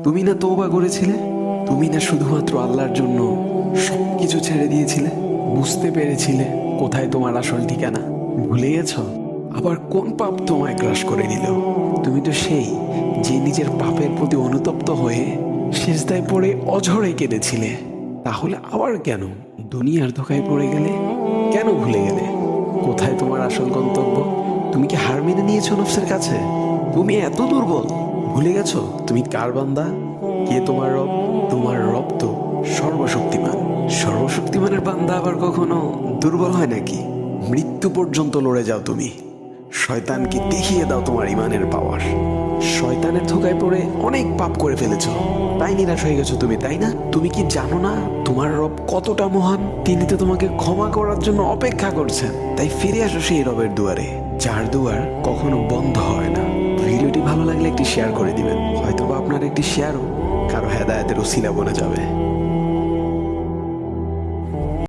তুমি না তওবা করেছিলে? তুমি না শুধুমাত্র আল্লাহর জন্য সবকিছু ছেড়ে দিয়েছিলে? বুঝতে পেরেছিলে কোথায় তোমার আসল ঠিকানা? ভুলে গেছো? আবার কোন পাপ তোমায় গ্রাস করে নিল? তুমি তো সেই যে নিজের পাপের প্রতি অনুতপ্ত হয়ে সিজদায় পড়ে অঝরে কেঁদেছিলে। তাহলে আবার কেন দুনিয়ার ধোঁকায় পড়ে গেলে? কেন ভুলে গেলে কোথায় তোমার আসল গন্তব্য? তুমি কি হার মেনে নিয়েছো নফসের কাছে? তুমি এত দুর্বল, ভুলে গেছো তুমি কার বান্দা? কে তোমার রব? তোমার রব তো সর্বশক্তিমান। সর্বশক্তিমানের বান্দা আবার কখনো দুর্বল হয় নাকি? মৃত্যু পর্যন্ত লড়ে যাও তুমি। শয়তানকে দেখিয়ে দাও তোমার ইমানের পাওয়ার। শয়তানের ধোঁকায় পড়ে অনেক পাপ করে ফেলেছো, তাই নিরাশ হয়ে গেছো তুমি, তাই না? তুমি কি জানো না তোমার রব কতটা মহান? তিনি তো তোমাকে ক্ষমা করার জন্য অপেক্ষা করছেন। তাই ফিরে আসো সেই রবের দুয়ারে, যার দুয়ার কখনো বন্ধ হয় না। ভিডিওটি ভালো লাগলে একটি শেয়ার করে দিবেন, হয়তোবা আপনার একটি শেয়ারও কারো হেদায়েতের উসিলা বনে যাবে।